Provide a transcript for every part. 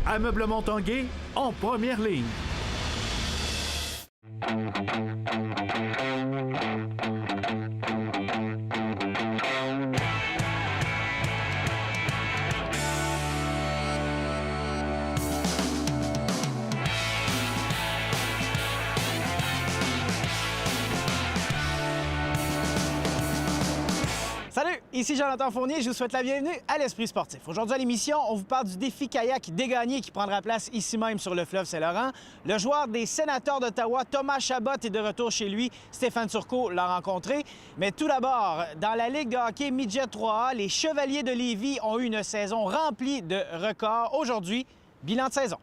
Ameublement Tanguay en première ligne. Salut, ici Jonathan Fournier, je vous souhaite la bienvenue à l'Esprit sportif. Aujourd'hui à l'émission, on vous parle du défi kayak des gagnés qui prendra place ici même sur le fleuve Saint-Laurent. Le joueur des Sénateurs d'Ottawa, Thomas Chabot, est de retour chez lui. Stéphane Turcot l'a rencontré. Mais tout d'abord, dans la Ligue de hockey Midget 3A, les Chevaliers de Lévis ont eu une saison remplie de records. Aujourd'hui, bilan de saison.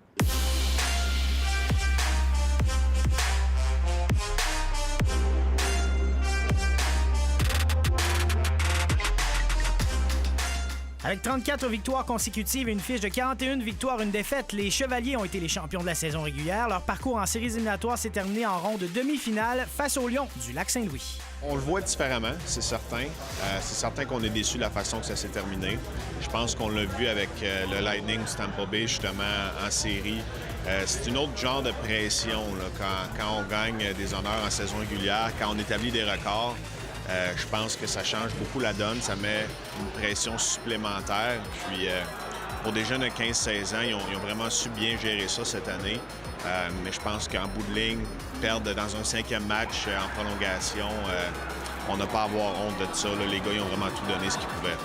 Avec 34 victoires consécutives et une fiche de 41 victoires, une défaite, les Chevaliers ont été les champions de la saison régulière. Leur parcours en séries éliminatoires s'est terminé en ronde de demi-finale face aux Lions du Lac-Saint-Louis. On le voit différemment, c'est certain. C'est certain qu'on est déçu de la façon que ça s'est terminé. Je pense qu'on l'a vu avec le Lightning du Tampa Bay, justement, en série. C'est une autre genre de pression là, quand on gagne des honneurs en saison régulière, quand on établit des records. Je pense que ça change beaucoup la donne, ça met une pression supplémentaire. Puis pour des jeunes de 15-16 ans, ils ont vraiment su bien gérer ça cette année. Mais je pense qu'en bout de ligne, perdre dans un 5e match en prolongation, on n'a pas à avoir honte de ça. Là. Les gars, ils ont vraiment tout donné ce qu'ils pouvaient.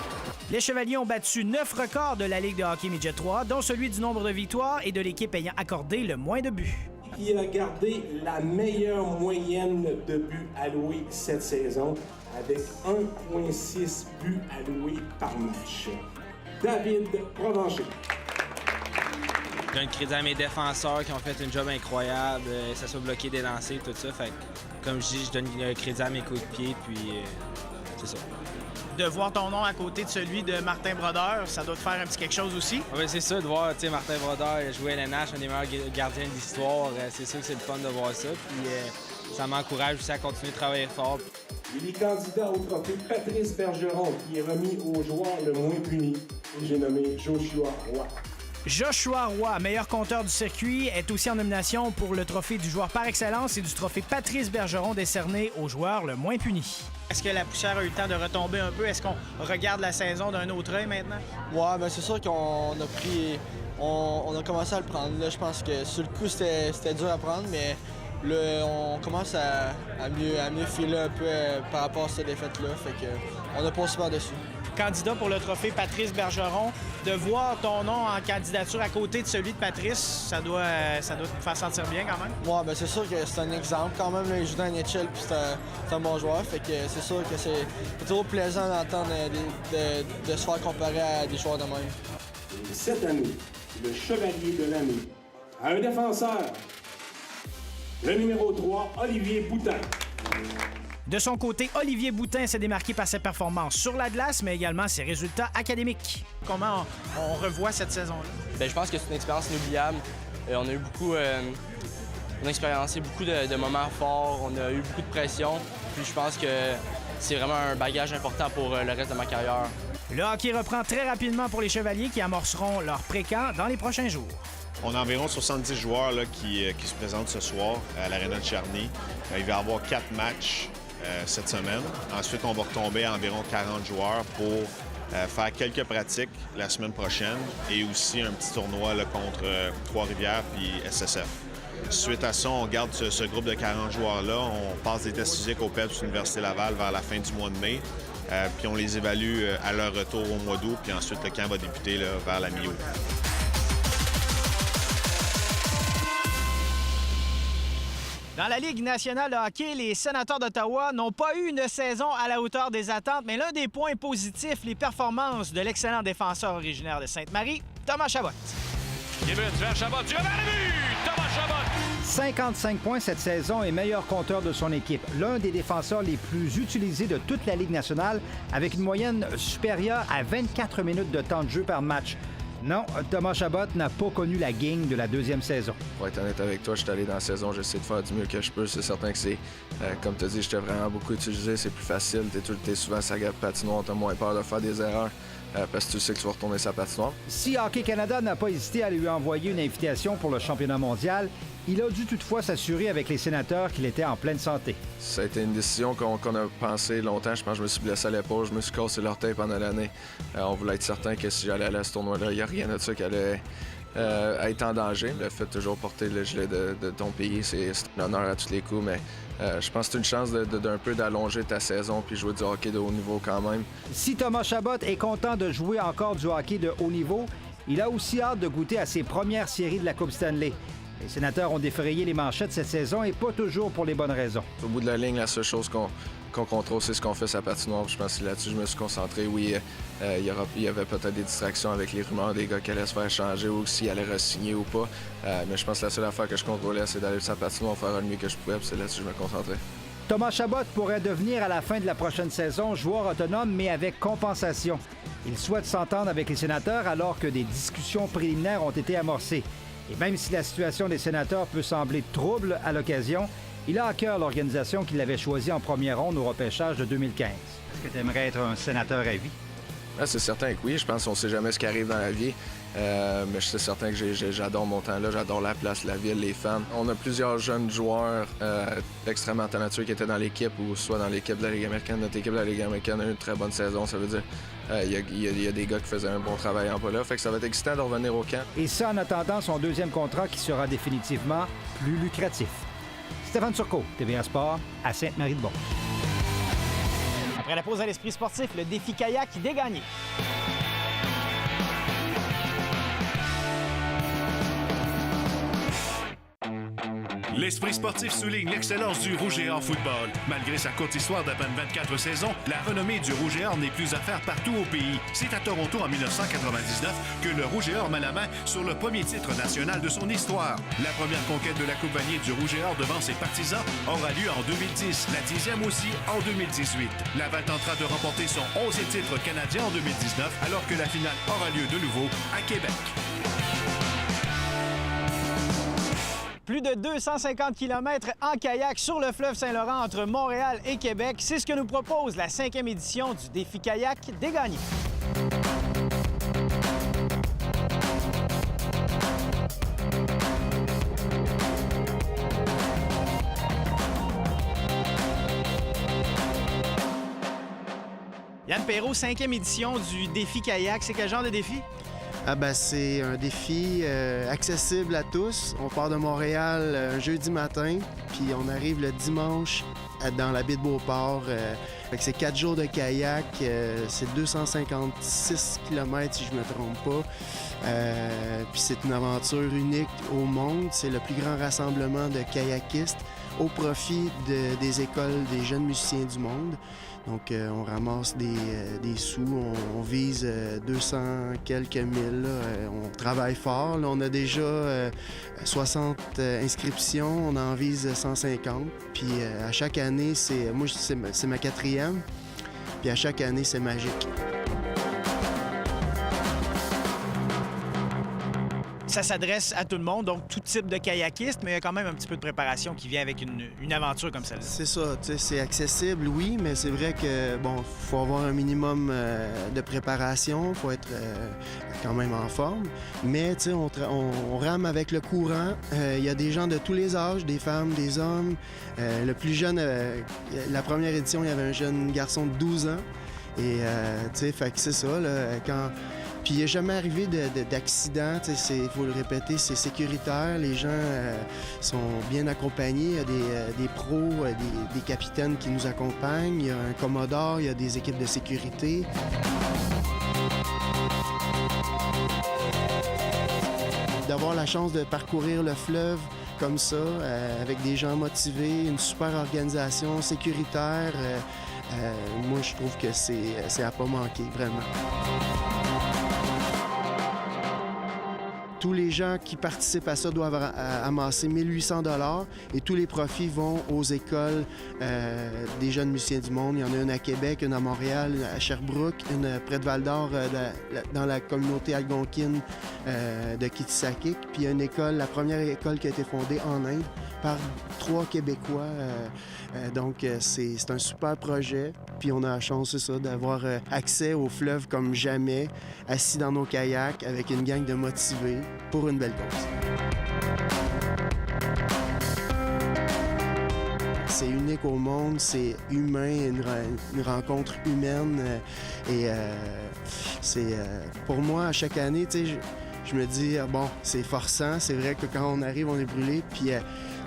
Les Chevaliers ont battu 9 records de la Ligue de hockey Midget 3, dont celui du nombre de victoires et de l'équipe ayant accordé le moins de buts. Qui a gardé la meilleure moyenne de buts alloués cette saison avec 1,6 buts alloués par match. David Provencher. Je donne crédit à mes défenseurs qui ont fait un job incroyable, ça soit bloqué des lancers, tout ça. Fait que, comme je dis, je donne crédit à mes coéquipiers, puis c'est ça. De voir ton nom à côté de celui de Martin Brodeur, ça doit te faire un petit quelque chose aussi? Oui, c'est ça, de voir Martin Brodeur jouer à l'NH, un des meilleurs gardiens de l'histoire. C'est sûr que c'est le fun de voir ça. Puis ça m'encourage aussi à continuer de travailler fort. Il est candidat au trophée Patrice Bergeron, qui est remis au joueur le moins puni. J'ai nommé Joshua Roy. Joshua Roy, meilleur compteur du circuit, est aussi en nomination pour le trophée du joueur par excellence et du trophée Patrice Bergeron décerné au joueur le moins puni. Est-ce que la poussière a eu le temps de retomber un peu? Est-ce qu'on regarde la saison d'un autre œil maintenant? Ouais, bien c'est sûr qu'on a pris... On a commencé à le prendre. Là, je pense que sur le coup, c'était dur à prendre, mais là, on commence à mieux filer un peu par rapport à cette défaite-là. Fait que on a pas super dessus. Candidat pour le trophée Patrice Bergeron, de voir ton nom en candidature à côté de celui de Patrice, ça doit te faire sentir bien quand même? Ouais, bien c'est sûr que c'est un exemple quand même. Là, il joue dans NHL puis c'est un bon joueur. Fait que c'est sûr que c'est toujours plaisant d'entendre de se faire comparer à des joueurs de même. Cette année, le chevalier de l'année a un défenseur, le numéro 3, Olivier Boutin. De son côté, Olivier Boutin s'est démarqué par ses performances sur la glace, mais également ses résultats académiques. Comment on revoit cette saison-là? Bien, je pense que c'est une expérience inoubliable. On a eu beaucoup... on a expériencé beaucoup de moments forts, on a eu beaucoup de pression. Puis je pense que c'est vraiment un bagage important pour le reste de ma carrière. Le hockey reprend très rapidement pour les Chevaliers qui amorceront leur pré-camp dans les prochains jours. On a environ 70 joueurs là, qui se présentent ce soir à l'Arena de Charny. Il va y avoir 4 matchs cette semaine. Ensuite, on va retomber à environ 40 joueurs pour faire quelques pratiques la semaine prochaine et aussi un petit tournoi là, contre Trois-Rivières puis SSF. Suite à ça, on garde ce groupe de 40 joueurs-là. On passe des tests physiques au PEPS Université Laval vers la fin du mois de mai. Puis on les évalue à leur retour au mois d'août. Puis ensuite, le camp va débuter là, vers la mi-août. Dans la Ligue nationale de hockey, les Sénateurs d'Ottawa n'ont pas eu une saison à la hauteur des attentes, mais l'un des points positifs, les performances de l'excellent défenseur originaire de Sainte-Marie, Thomas Chabot. Vers Chabot, tu vas vers le but! Thomas Chabot! 55 points cette saison et meilleur compteur de son équipe. L'un des défenseurs les plus utilisés de toute la Ligue nationale, avec une moyenne supérieure à 24 minutes de temps de jeu par match. Non, Thomas Chabot n'a pas connu la gang de la deuxième saison. Pour être honnête avec toi, je suis allé dans la saison, j'essaie de faire du mieux que je peux. C'est certain que c'est, comme tu as dit, j'étais vraiment beaucoup utilisé, c'est plus facile. T'es souvent sur la patinoire, t'as moins peur de faire des erreurs. parce que tu sais que tu vas retourner sa patinoire. Si Hockey Canada n'a pas hésité à lui envoyer une invitation pour le championnat mondial, il a dû toutefois s'assurer avec les sénateurs qu'il était en pleine santé. Ça a été une décision qu'on a pensé longtemps. Je pense que je me suis blessé à l'épaule, je me suis cassé l'orteil pendant l'année. On voulait être certain que si j'allais aller à ce tournoi-là, il n'y a rien de ça qui allait être en danger. Le fait de toujours porter le gilet de ton pays, c'est un honneur à tous les coups, mais je pense que c'est une chance d'un peu d'allonger ta saison puis jouer du hockey de haut niveau quand même. Si Thomas Chabot est content de jouer encore du hockey de haut niveau, il a aussi hâte de goûter à ses premières séries de la Coupe Stanley. Les Sénateurs ont défrayé les manchettes cette saison et pas toujours pour les bonnes raisons. Au bout de la ligne, la seule chose qu'on contrôle, c'est ce qu'on fait sa patinoire. Je pense que là-dessus, je me suis concentré. Oui, il y avait peut-être des distractions avec les rumeurs des gars qui allaient se faire changer ou s'ils allaient re-signer ou pas. Mais je pense que la seule affaire que je contrôlais, c'est d'aller sur sa patinoire, faire le mieux que je pouvais. Puis c'est là-dessus que je me concentrais. Thomas Chabot pourrait devenir à la fin de la prochaine saison joueur autonome, mais avec compensation. Il souhaite s'entendre avec les Sénateurs alors que des discussions préliminaires ont été amorcées. Et même si la situation des Sénateurs peut sembler trouble à l'occasion, il a à cœur l'organisation qui l'avait choisi en première ronde au repêchage de 2015. Est-ce que tu aimerais être un sénateur à vie? C'est certain que oui. Je pense qu'on ne sait jamais ce qui arrive dans la vie. Mais je suis certain que j'adore mon temps là. J'adore la place, la ville, les fans. On a plusieurs jeunes joueurs extrêmement talentueux qui étaient dans l'équipe ou soit dans l'équipe de la Ligue américaine. Notre équipe de la Ligue américaine a eu une très bonne saison. Ça veut dire il y a des gars qui faisaient un bon travail en là. Fait que ça va être excitant de revenir au camp. Et ça en attendant son deuxième contrat qui sera définitivement plus lucratif. Stéphane Turcot, TVA Sport, à Sainte-Marie-de-Beauce. Après la pause à l'Esprit sportif, le défi kayak dégagné. L'Esprit sportif souligne l'excellence du Rouge et Or football. Malgré sa courte histoire d'à peine 24 saisons, la renommée du Rouge et Or n'est plus à faire partout au pays. C'est à Toronto en 1999 que le Rouge et Or met la main sur le premier titre national de son histoire. La première conquête de la Coupe Vanier du Rouge et Or devant ses partisans aura lieu en 2010, la 10e aussi en 2018. Laval tentera de remporter son 11e titre canadien en 2019 alors que la finale aura lieu de nouveau à Québec. Plus de 250 km en kayak sur le fleuve Saint-Laurent entre Montréal et Québec. C'est ce que nous propose la 5e édition du défi kayak dégagné. Yann Perrault, 5e édition du défi kayak. C'est quel genre de défi? C'est un défi accessible à tous. On part de Montréal un jeudi matin, puis on arrive le dimanche dans la baie de Beauport. C'est 4 jours de kayak, c'est 256 km si je ne me trompe pas. Puis c'est une aventure unique au monde. C'est le plus grand rassemblement de kayakistes au profit des écoles des jeunes musiciens du monde. Donc, on ramasse des sous, on vise 200 quelques mille. Là. On travaille fort. Là, on a déjà 60 inscriptions. On en vise 150. Puis à chaque année, c'est ma 4e. Puis à chaque année, c'est magique. Ça s'adresse à tout le monde, donc tout type de kayakiste, mais il y a quand même un petit peu de préparation qui vient avec une aventure comme celle-là. C'est ça, c'est accessible, oui, mais c'est vrai que, faut avoir un minimum de préparation, il faut être quand même en forme. Mais, on rame avec le courant. Il y a des gens de tous les âges, des femmes, des hommes. Le plus jeune, la première édition, il y avait un jeune garçon de 12 ans. Et, fait que c'est ça, là, Puis il n'est jamais arrivé d'accident, il faut le répéter, c'est sécuritaire, les gens sont bien accompagnés, il y a des pros, des capitaines qui nous accompagnent, il y a un commodore, il y a des équipes de sécurité. D'avoir la chance de parcourir le fleuve comme ça, avec des gens motivés, une super organisation sécuritaire, moi je trouve que c'est à pas manquer, vraiment. Tous les gens qui participent à ça doivent amasser 1 800 $, et tous les profits vont aux écoles des jeunes musiciens du monde. Il y en a une à Québec, une à Montréal, une à Sherbrooke, une près de Val-d'Or dans la communauté algonquine de Kitisakik. Puis il y a une école, la première école qui a été fondée en Inde, par 3 Québécois. Donc, c'est un super projet. Puis on a la chance, c'est ça, d'avoir accès au fleuve comme jamais, assis dans nos kayaks avec une gang de motivés pour une belle cause. C'est unique au monde, c'est humain, une rencontre humaine. Pour moi, à chaque année, tu sais, je me dis, bon, c'est forçant. C'est vrai que quand on arrive, on est brûlé. Puis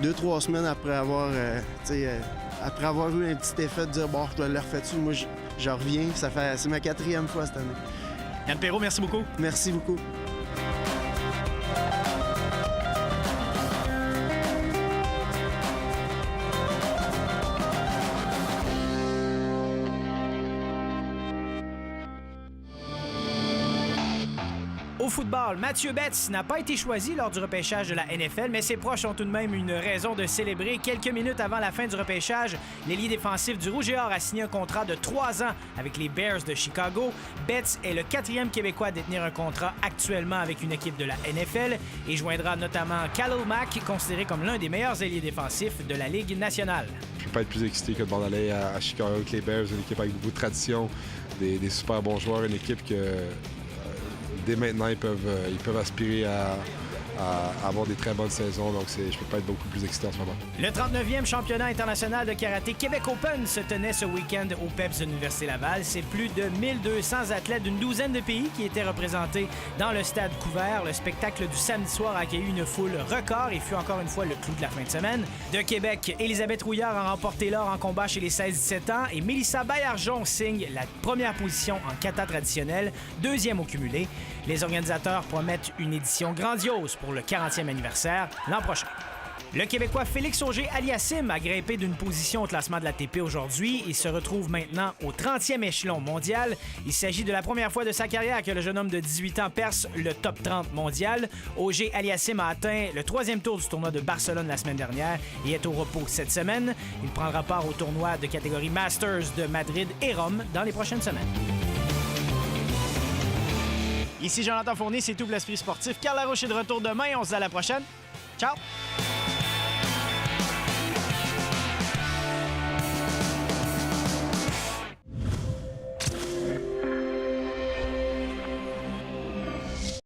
2-3 semaines après avoir eu un petit effet de dire, bon, je dois le refaire dessus, moi, je reviens. C'est ma 4e fois cette année. Yann Perrault, merci beaucoup. Merci beaucoup. Au football, Mathieu Betts n'a pas été choisi lors du repêchage de la NFL, mais ses proches ont tout de même une raison de célébrer. Quelques minutes avant la fin du repêchage, l'ailier défensif du Rouge et Or a signé un contrat de 3 ans avec les Bears de Chicago. Betts est le 4e Québécois à détenir un contrat actuellement avec une équipe de la NFL et joindra notamment Khalil Mack, considéré comme l'un des meilleurs ailiers défensifs de la Ligue nationale. Je ne peux pas être plus excité que de m'en aller à Chicago avec les Bears, une équipe avec beaucoup de tradition, des super bons joueurs, une équipe que... Dès maintenant, ils peuvent aspirer à avoir des très bonnes saisons. Donc, je ne peux pas être beaucoup plus excité en ce moment. Le 39e championnat international de karaté Québec Open se tenait ce week-end au PEPS de l'Université Laval. C'est plus de 1200 athlètes d'une douzaine de pays qui étaient représentés dans le stade couvert. Le spectacle du samedi soir a accueilli une foule record et fut encore une fois le clou de la fin de semaine. De Québec, Élisabeth Rouillard a remporté l'or en combat chez les 16-17 ans et Mélissa Baillargeon signe la première position en kata traditionnel, 2e au cumulé. Les organisateurs promettent une édition grandiose pour le 40e anniversaire l'an prochain. Le Québécois Félix Auger-Aliassime a grimpé d'une position au classement de l'ATP aujourd'hui et se retrouve maintenant au 30e échelon mondial. Il s'agit de la première fois de sa carrière que le jeune homme de 18 ans perce le top 30 mondial. Auger-Aliassime a atteint le 3e tour du tournoi de Barcelone la semaine dernière et est au repos cette semaine. Il prendra part au tournoi de catégorie Masters de Madrid et Rome dans les prochaines semaines. Ici Jonathan Fournier, c'est tout pour l'Esprit sportif. Carl Larouche est de retour demain. On se dit à la prochaine. Ciao!